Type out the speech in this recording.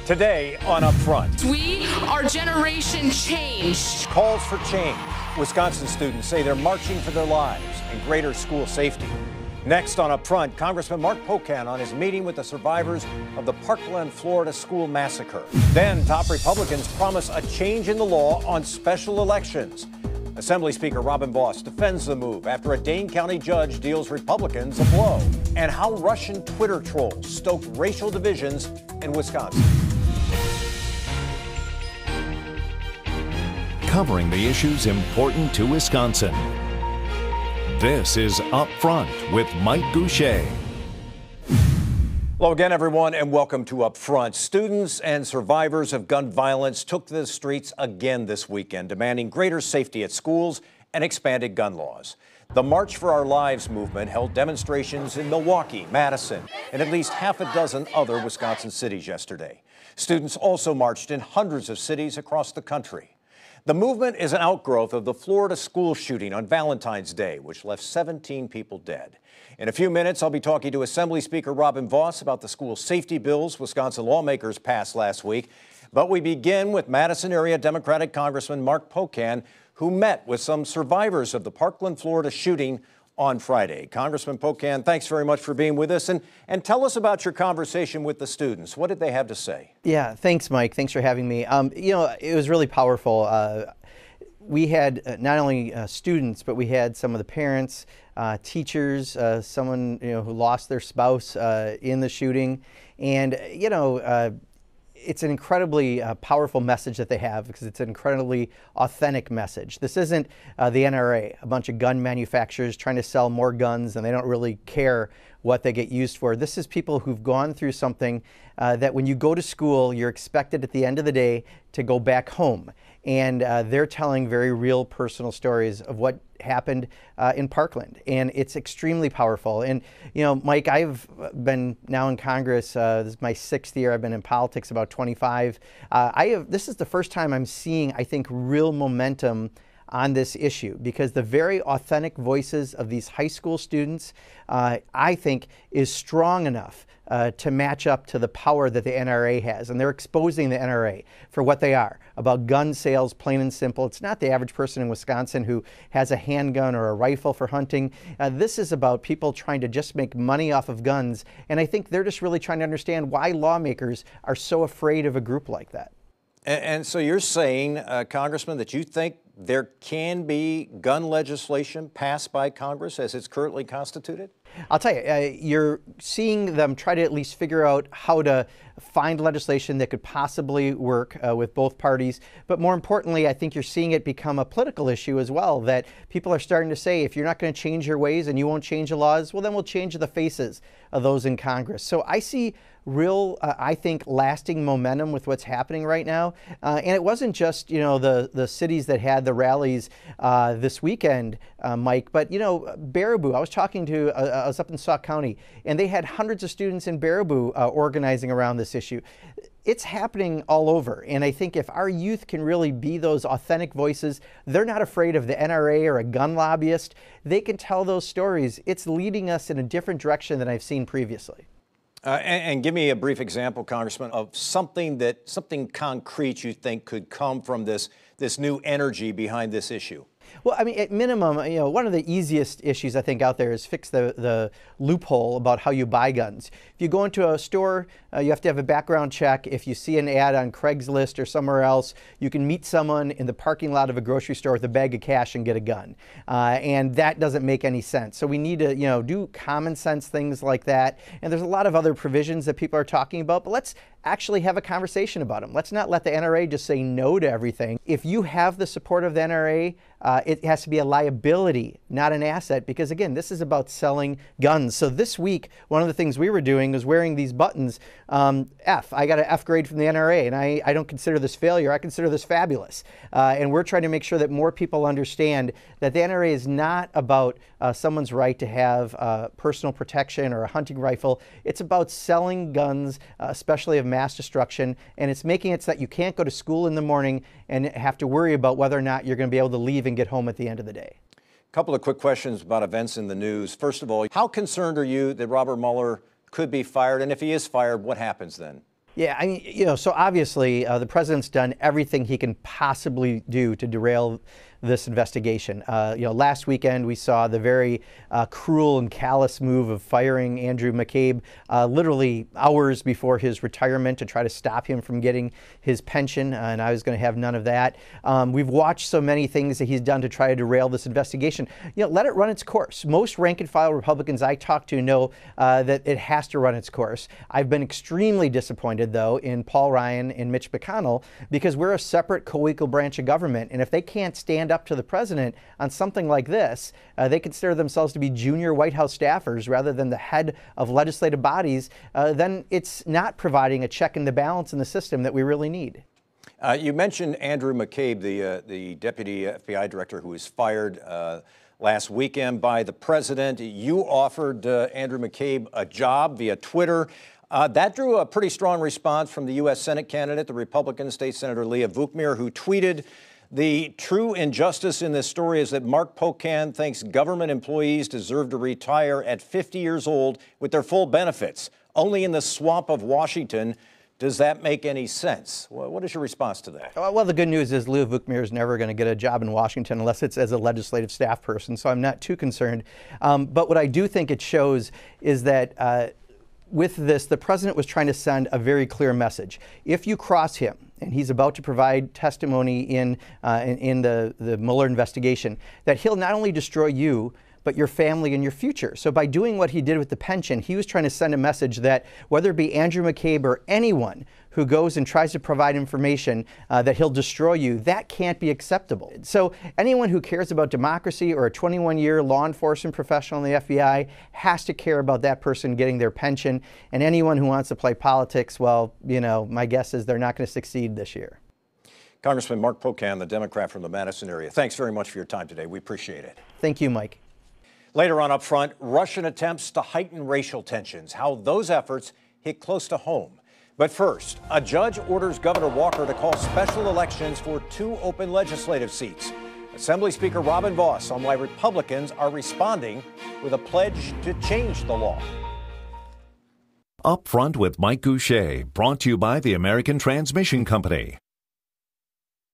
Today on Upfront. We are Generation Change. Calls for change. Wisconsin students say they're marching for their lives and greater school safety. Next on Upfront, Congressman Mark Pocan on his meeting with the survivors of the Parkland, Florida school massacre. Then top Republicans promise a change in the law on special elections. Assembly Speaker Robin Vos defends the move after a Dane County judge deals Republicans a blow. And how Russian Twitter trolls stoked racial divisions in Wisconsin. Covering the issues important to Wisconsin. This is Upfront with Mike Goucher. Hello again, everyone, and welcome to Upfront. Students and survivors of gun violence took to the streets again this weekend, demanding greater safety at schools and expanded gun laws. The March for Our Lives movement held demonstrations in Milwaukee, Madison, and at least half a dozen other Wisconsin cities yesterday. Students also marched in hundreds of cities across the country. The movement is an outgrowth of the Florida school shooting on Valentine's Day, which left 17 people dead. In a few minutes, I'll be talking to Assembly Speaker Robin Vos about the school safety bills Wisconsin lawmakers passed last week. But we begin with Madison area Democratic Congressman Mark Pocan, who met with some survivors of the Parkland, Florida shooting on Friday. Congressman Pocan, thanks very much for being with us. And tell us about your conversation with the students. What did they have to say? Yeah, thanks, Mike. Thanks for having me. It was really powerful. We had not only students, but we had some of the parents, teachers, someone who lost their spouse in the shooting. And, it's an incredibly powerful message that they have because it's an incredibly authentic message. This isn't the NRA, a bunch of gun manufacturers trying to sell more guns and they don't really care what they get used for. This is people who've gone through something that when you go to school, you're expected at the end of the day to go back home. And they're telling very real personal stories of what happened in Parkland. And it's extremely powerful. And, Mike, I've been now in Congress. This is my 6th year. I've been in politics about 25. This is the first time I'm seeing, I think, real momentum on this issue because the very authentic voices of these high school students, I think, is strong enough to match up to the power that the NRA has. And they're exposing the NRA for what they are, about gun sales, plain and simple. It's not the average person in Wisconsin who has a handgun or a rifle for hunting. This is about people trying to just make money off of guns. And I think they're just really trying to understand why lawmakers are so afraid of a group like that. And so you're saying, Congressman, that you think there can be gun legislation passed by Congress as it's currently constituted? I'll tell you, you're seeing them try to at least figure out how to find legislation that could possibly work with both parties. But more importantly, I think you're seeing it become a political issue as well, that people are starting to say, if you're not going to change your ways and you won't change the laws, well, then we'll change the faces of those in Congress. So I see real, I think, lasting momentum with what's happening right now. And it wasn't just, the cities that had the rallies this weekend, Mike, but, Baraboo. I was talking to, I was up in Sauk County, and they had hundreds of students in Baraboo organizing around this issue. It's happening all over. And I think if our youth can really be those authentic voices, they're not afraid of the NRA or a gun lobbyist. They can tell those stories. It's leading us in a different direction than I've seen previously. And give me a brief example, Congressman, of something concrete you think could come from this new energy behind this issue. Well, I mean, at minimum, one of the easiest issues I think out there is fix the loophole about how you buy guns. If you go into a store, you have to have a background check. If you see an ad on Craigslist or somewhere else, you can meet someone in the parking lot of a grocery store with a bag of cash and get a gun. And that doesn't make any sense. So we need to, do common sense things like that. And there's a lot of other provisions that people are talking about, but let's actually have a conversation about them. Let's not let the NRA just say no to everything. If you have the support of the NRA, it has to be a liability, not an asset, because again, this is about selling guns. So this week, one of the things we were doing was wearing these buttons, F. I got an F grade from the NRA, and I don't consider this failure. I consider this fabulous. And we're trying to make sure that more people understand that the NRA is not about someone's right to have personal protection or a hunting rifle. It's about selling guns, especially of mass destruction, and it's making it so that you can't go to school in the morning and have to worry about whether or not you're going to be able to leave and get home at the end of the day. A couple of quick questions about events in the news. First of all, how concerned are you that Robert Mueller could be fired? And if he is fired, what happens then? Yeah, I mean, so obviously the president's done everything he can possibly do to derail this investigation. Last weekend we saw the very cruel and callous move of firing Andrew McCabe literally hours before his retirement to try to stop him from getting his pension, and I was going to have none of that. We've watched so many things that he's done to try to derail this investigation. Let it run its course. Most rank and file Republicans I talk to know that it has to run its course. I've been extremely disappointed, though, in Paul Ryan and Mitch McConnell, because we're a separate co-equal branch of government, and if they can't stand up to the president on something like this, they consider themselves to be junior White House staffers rather than the head of legislative bodies, then it's not providing a check and the balance in the system that we really need. You mentioned Andrew McCabe, the deputy FBI director who was fired last weekend by the president. You offered Andrew McCabe a job via Twitter. That drew a pretty strong response from the U.S. Senate candidate, the Republican State Senator Leah Vukmir, who tweeted, "The true injustice in this story is that Mark Pocan thinks government employees deserve to retire at 50 years old with their full benefits. Only in the swamp of Washington does that make any sense." Well, what is your response to that? Well, the good news is Leah Vukmir is never going to get a job in Washington unless it's as a legislative staff person, so I'm not too concerned. But what I do think it shows is that with this, the president was trying to send a very clear message. If you cross him, and he's about to provide testimony in the Mueller investigation, that he'll not only destroy you, but your family and your future. So by doing what he did with the pension, he was trying to send a message that whether it be Andrew McCabe or anyone who goes and tries to provide information that he'll destroy you, that can't be acceptable. So anyone who cares about democracy or a 21-year law enforcement professional in the FBI has to care about that person getting their pension. And anyone who wants to play politics, well, my guess is they're not going to succeed this year. Congressman Mark Pocan, the Democrat from the Madison area, thanks very much for your time today. We appreciate it. Thank you, Mike. Later on up front, Russian attempts to heighten racial tensions, how those efforts hit close to home. But first, a judge orders Governor Walker to call special elections for 2 open legislative seats. Assembly Speaker Robin Vos on why Republicans are responding with a pledge to change the law. Up Front with Mike Goucher, brought to you by the American Transmission Company.